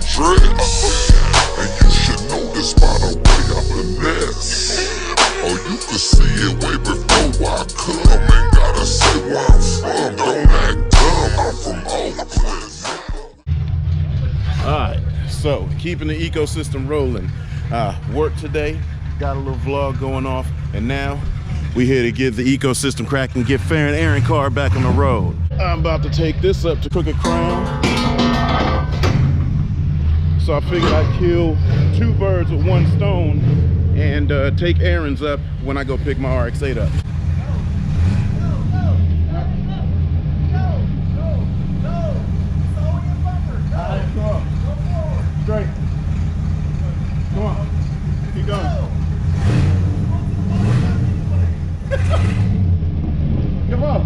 dress. And you should know this by the way I finesse. Or you could see it way before I come. Ain't gotta say where I'm from, don't act dumb, I'm from Oakland. Alright, so keeping the ecosystem rolling. Work today, got a little vlog going off, and now we here to get the ecosystem cracking, get Fair and Aaron car back on the road. I'm about to take this up to Crooked Crown. So I figured I'd kill 2 birds with 1 stone and take Aaron's up when I go pick my RX-8 up. Straight. Come on. Keep going. Come on.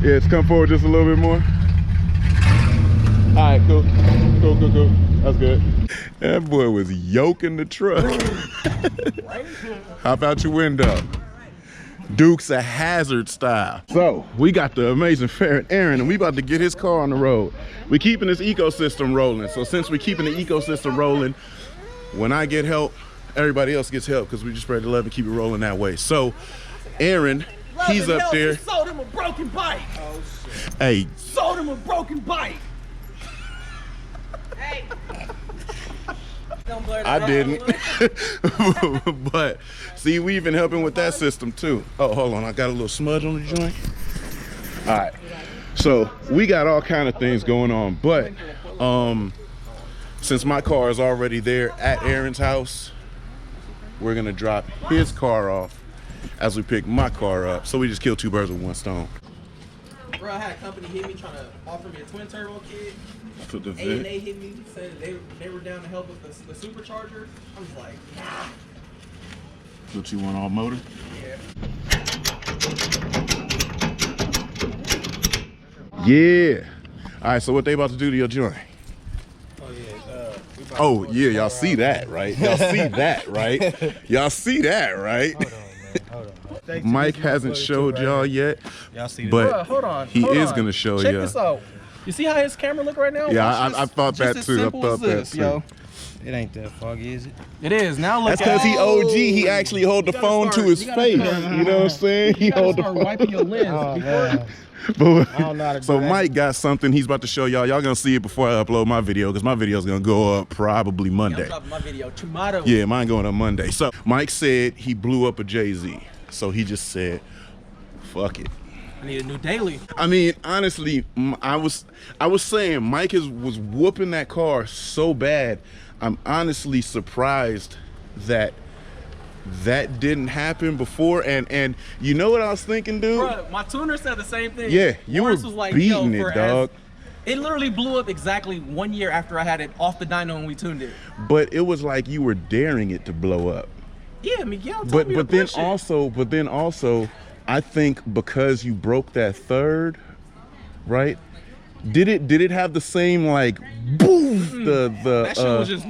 Yeah, it's come forward just a little bit more. All right, cool. Cool. That's good. That boy was yoking the truck. How about your window? Dukes a Hazzard style. So we got the amazing Fair and Aaron, and we about to get his car on the road. We keeping this ecosystem rolling. So since we keeping the ecosystem rolling, when I get help, everybody else gets help because we just spread the love and keep it rolling that way. So Aaron, he's up there. Sold him a broken bike. Oh shit. Hey. Sold him a broken bike. Hey. I didn't. But see, we've been helping with that system too. Oh, hold on, I got a little smudge on the joint. All right, so we got all kind of things going on, but since my car is already there at Aaron's house, we're gonna drop his car off as we pick my car up. So we just killed 2 birds with 1 stone. Bro, I had a company hit me trying to offer me a twin turbo kit. For the A&A hit me, said they were down to help with the supercharger. I'm just like, nah. What you want, all motor? Yeah. All right, so what they about to do to your joint? Oh yeah, y'all see that, right? Y'all see that, right? Y'all see that, right? Hold on. Mike hasn't showed y'all yet, See but Bro, hold on. he is gonna show you. Check this out. You see how his camera look right now? Yeah, I thought that as too. I simple thought as that this, too. yo. It ain't that foggy, is it? It is. Now look. That's because he OG. He actually hold the You gotta phone start- to his you gotta face. start- You know what I'm saying? He You gotta hold the start phone. wiping your lens Oh, before. man. But, I don't know how to do so that. Mike got something he's about to show y'all. Y'all gonna see it before I upload my video because my video is gonna go up probably I'm Monday. dropping my video tomorrow. Yeah, mine going up Monday. So Mike said he blew up a Jay-Z. So he just said, fuck it. I need a new daily. I mean, honestly, I was saying Mike was whooping that car so bad. I'm honestly surprised that didn't happen before. And you know what I was thinking, dude? Bro, my tuner said the same thing. Yeah, you Morris were was like, beating yo, it, dog. It literally blew up exactly 1 year after I had it off the dyno and we tuned it. But it was like you were daring it to blow up. Yeah, Miguel told But me to then push it. also, I think because you broke that third, right? Did it have the same like boom? That shit was just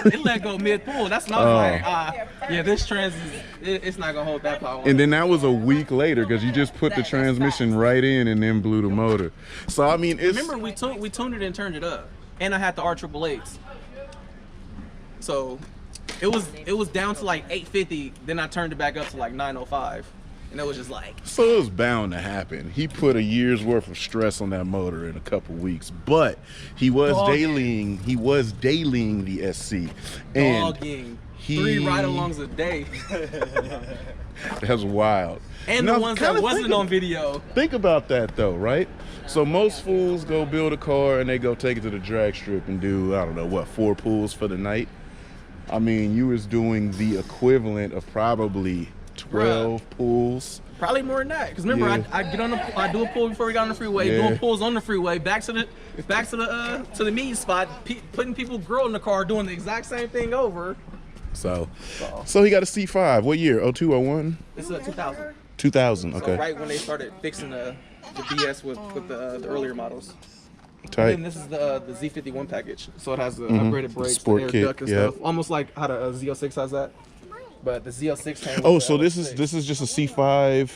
it let go mid pull. That's when I was like, yeah, this trans it's not gonna hold that power. And then that was a week later because you just put the transmission right in and then blew the motor. So I mean, it's remember we tuned it and turned it up, and I had the R888s. So it was down to like 850. Then I turned it back up to like 905. And it was just like, so it was bound to happen. He put a year's worth of stress on that motor in a couple weeks, but he was dailying the SC. And dogging 3 ride-alongs a day. That's wild. And now, the ones that wasn't on video. Think about that though, right? So most fools go build a car and they go take it to the drag strip and do, I don't know, what, 4 pulls for the night? I mean, you was doing the equivalent of probably 12 pulls. Probably more than that. Because remember, Yeah. I do a pull before we got on the freeway, doing pulls on the freeway, back to the meet spot, putting people grill in the car, doing the exact same thing over. So he got a C5. What year? 02, 01? This is a 2000. 2000, So okay. right when they started fixing the BS with the earlier models. Tight. And this is the Z51 package, so it has the upgraded brakes, Sport the air kit, duct and yeah. stuff, almost like how the Z06 has that. But the Z06 came with Oh, the so this LX6. is just a C5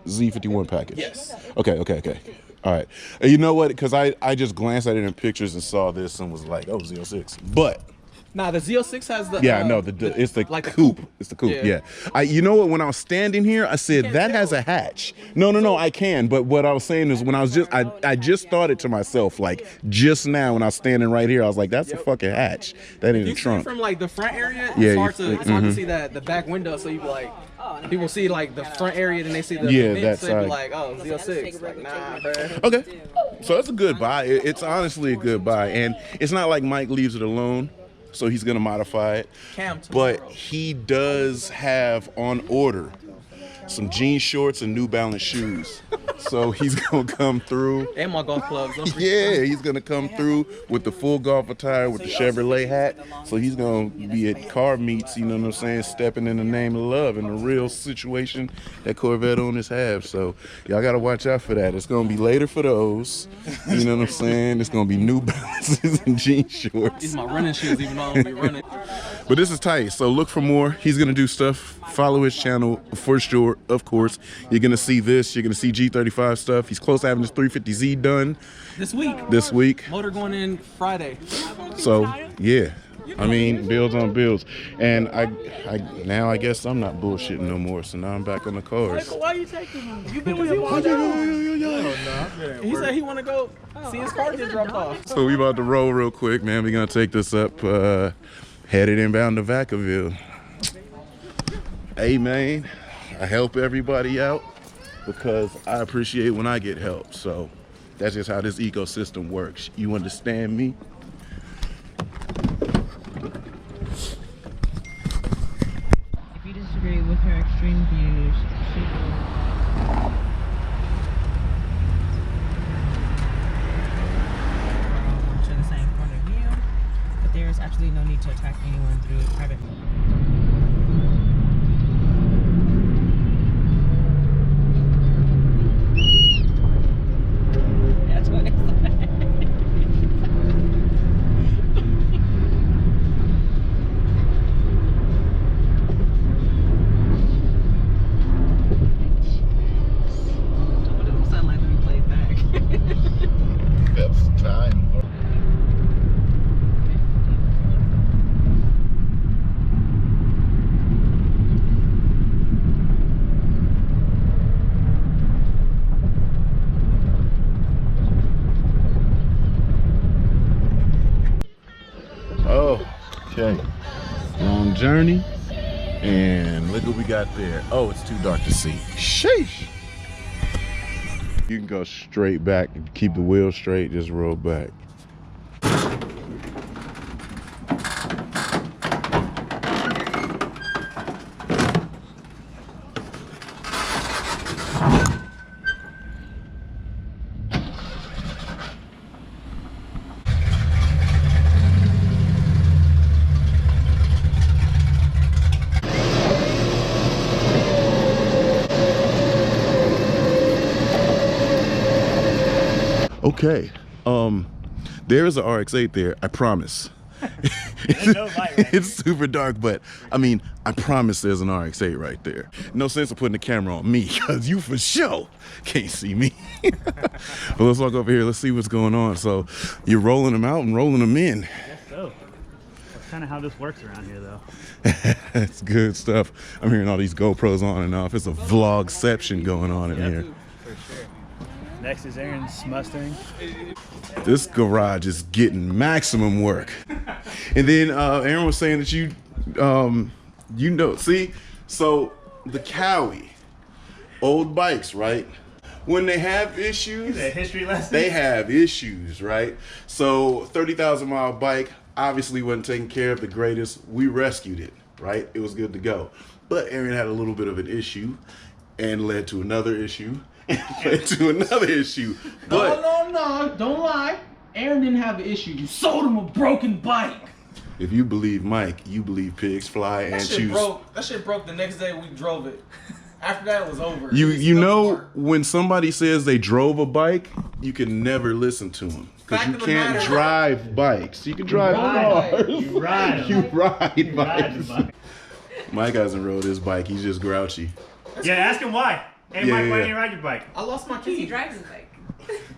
Z51 package. Yes. Okay. All right. You know what? Because I just glanced at it in pictures and saw this and was like, oh, Z06. But Nah, the Z06 has the yeah, no, it's the like the coupe. It's the coupe. Yeah. Yeah. You know what? When I was standing here, I said that has a hatch. No, I can. But what I was saying is when I was I just thought it to myself like just now when I was standing right here, I was like, that's a fucking hatch. That ain't You a see trunk. from like the front area, Yeah, it's hard to see the back window, so you be like, people see like the front area, then they see the Yeah, vents, that so they be side. like, oh, Z06, like nah, bro. Okay. So that's a good buy. It's honestly a good buy. And it's not like Mike leaves it alone, so he's going to modify it. Cam tomorrow. But he does have on order some jean shorts and New Balance shoes. So he's going to come through. And my golf clubs. Don't forget. Yeah, he's going to come through with the full golf attire with the Chevrolet hat. So he's going to be at car meets, you know what I'm saying, stepping in the name of love in a real situation that Corvette owners have. So y'all got to watch out for that. It's going to be later for those. You know what I'm saying? It's going to be New Balances and jean shorts. These are my running shoes, even though I don't be running. But this is tight, so look for more. He's gonna do stuff. Follow his channel for sure, of course. You're gonna see this, you're gonna see G35 stuff. He's close to having his 350Z done This week. Motor going in Friday. So yeah, I mean, builds on builds. And I now I guess I'm not bullshitting no more, so now I'm back on the cars. Why you taking him? You been with him? He said he want to go see his car get dropped off. So we about to roll real quick, man. We're gonna take this up, headed inbound to Vacaville. Hey man, I help everybody out because I appreciate when I get help. So that's just how this ecosystem works. You understand me? If you disagree with her extreme views, she to the same point of view, but there is actually no need to attack anyone through private. That's what it's like. What it sound like to be played back. That's time. Oh, okay. Long journey. And look what we got there. Oh, it's too dark to see. Sheesh. You can go straight back and keep the wheel straight, just roll back. Okay, there is an RX-8 there, I promise. It's super dark, but I mean, I promise there's an RX-8 right there. No sense of putting the camera on me, because you for sure can't see me. But let's walk over here, let's see what's going on. So you're rolling them out and rolling them in. Yes, so. That's kind of how this works around here, though. That's good stuff. I'm hearing all these GoPros on and off. It's a vlogception going on in here. For sure. Next is Aaron's Mustang. This garage is getting maximum work. And then Aaron was saying that you know, see, so the Cowie, old bikes, right? When they have issues, A history lesson. they have issues, right? So 30,000 mile bike obviously wasn't taken care of the greatest. We rescued it, right? It was good to go. But Aaron had a little bit of an issue and led to another issue. To another issue, but No, don't lie. Aaron didn't have an issue. You sold him a broken bike. if you believe Mike, you believe pigs fly and That shit choose. broke. That shit broke the next day we drove it. After that, it was over. You know when somebody says they drove a bike, you can never listen to them because Fact you of the can't matter- drive bikes. You can drive cars. You ride 'em. You ride You ride bikes. the bike. Mike hasn't rode his bike. He's just grouchy Yeah, ask him why. Hey, Yeah, Mike, why yeah. didn't you ride your bike? I lost my He key. drives his bike.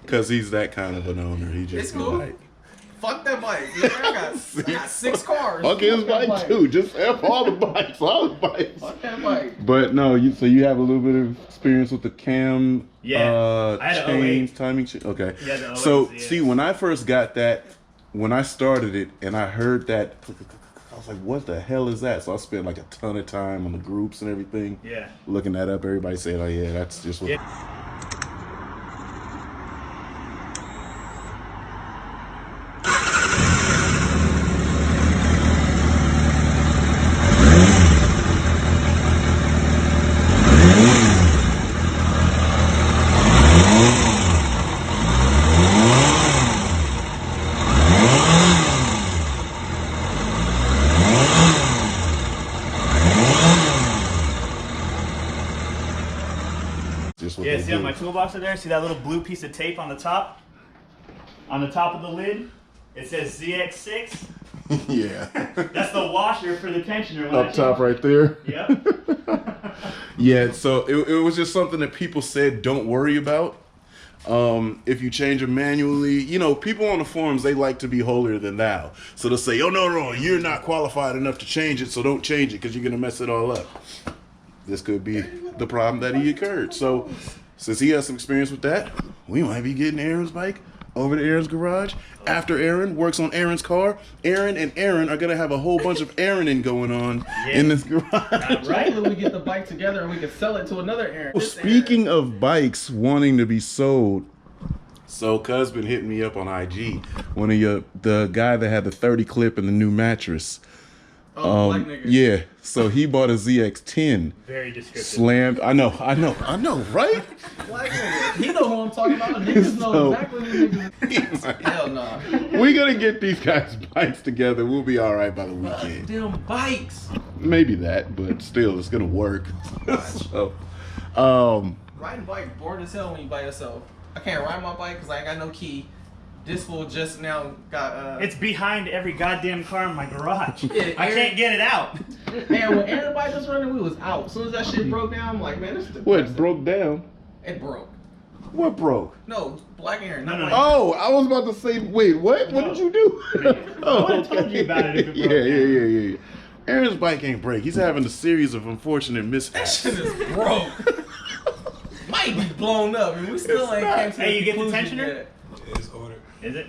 because he's that kind of an owner. He It's just cool. like, Fuck that bike. I got 6 cars. fuck his Fuck that bike too. Just F all the bikes, all the bikes. Fuck that bike. But no, so you have a little bit of experience with the cam, Yeah, I had an chains, 08. timing. Okay. Yeah, the 08, So yeah. see, when I first got that, when I started it, and I heard that, I was like, "What the hell is that?" So I spent like a ton of time on the groups and everything, Yeah. looking that up. Everybody said, "Oh yeah, that's just what." Yeah. Just what Yeah, they see do. on my toolbox over there, see that little blue piece of tape on the top? On the top of the lid, it says ZX6. Yeah. That's the washer for the tensioner. when Up I top, change- right there. Yep. Yeah, so it was just something that people said don't worry about. If you change them manually, you know, people on the forums, they like to be holier than thou. So they'll say, oh, no, you're not qualified enough to change it, so don't change it because you're going to mess it all up. This could be the problem that he occurred. So since he has some experience with that, we might be getting Aaron's bike over to Aaron's garage. After Aaron works on Aaron's car, Aaron and Aaron are going to have a whole bunch of Aaroning going on in this garage. Right? Hopefully we get the bike together and we can sell it to another Aaron. Well, speaking of bikes wanting to be sold, so Cuz been hitting me up on IG. The guy that had the 30 clip and the new mattress. Black nigga. Yeah, so he bought a ZX10. Very descriptive. Slammed. I know, right? Black nigga. He know who I'm talking about. Niggas know So- exactly who niggas. Hell nah. We're gonna get these guys' bikes together. We'll be all right by the weekend. Them bikes. Maybe that, but still, it's gonna work. So, Riding bike bored as hell when you by yourself. I can't ride my bike because I ain't got no key. This fool just now got It's behind every goddamn car in my garage. Yeah, I can't get it out. Man, when everybody was running, we was out. As soon as that shit broke down, I'm like, man, this is what depressing. broke down? It broke. What broke? No, Black Aaron. No, not no, Black no. Oh, I was about to say, wait, what? What did you do? I would've told you about it if it broke Yeah. Aaron's bike ain't break. He's having a series of unfortunate That mishaps. shit is broke. Might be blown up, and we still ain't came to Hey, you get the conclusion tensioner? yet. It's ordered. Is it?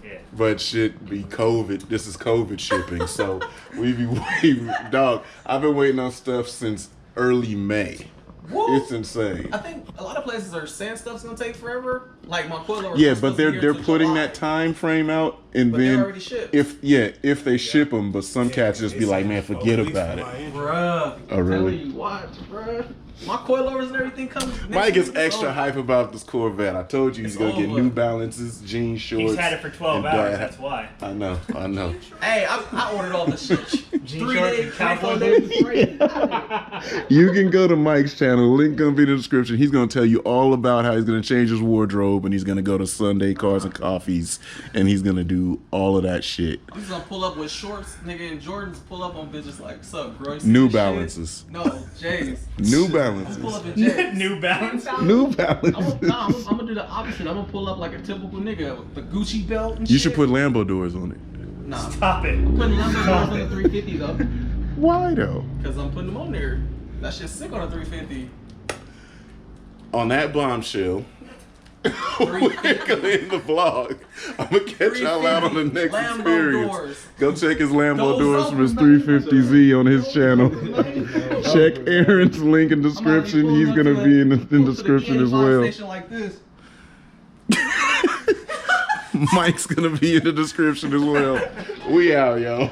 Yeah. But shit be COVID. This is COVID shipping. So we be waiting. Dog, I've been waiting on stuff since early May. Woo. It's insane. I think a lot of places are saying stuff's gonna take forever. Like my coilover. Yeah, but they're putting that time frame out, and But they then already shipped. if they ship them, but some cats just be like, man, forget about it. Bruh. Oh, really? Telling you, watch, bruh. My coilovers and everything comes. Mike is extra hype about this Corvette. I told you he's It's gonna get over. New Balances, jean shorts. He's had it for 12 and hours, dad- that's why. I know. Hey, I ordered all the shit. Jean 3 shorts days, and 4 cowboy days boots. before you. You can go to Mike's channel. Link gonna be in the description. He's gonna tell you all about how he's gonna change his wardrobe, and he's gonna go to Sunday Cars and Coffees, and he's gonna do all of that shit. I'm just gonna pull up with shorts, nigga, and Jordans. Pull up on bitches like, what's up, bro? You see New this shit?" Balances. No, J's. New Pull up Balances. in J's. New Balance. New I'm Balances. gonna do the opposite. I'm gonna pull up like a typical nigga with the Gucci belt and You shit. should put Lambo doors on it. Nah, Stop it. I'm putting Lambo on the 350 though, Why though? cause I'm putting them on there. That shit's sick on a 350. On that bombshell, we're gonna end the vlog. I'm gonna catch y'all out on the next Lambo experience. doors. Go check his Lambo Those doors up, from his man. 350Z on his channel. Check Aaron's link in description. He's gonna be in the description as well. Station like this. Mike's gonna be in the description as well. We out, yo.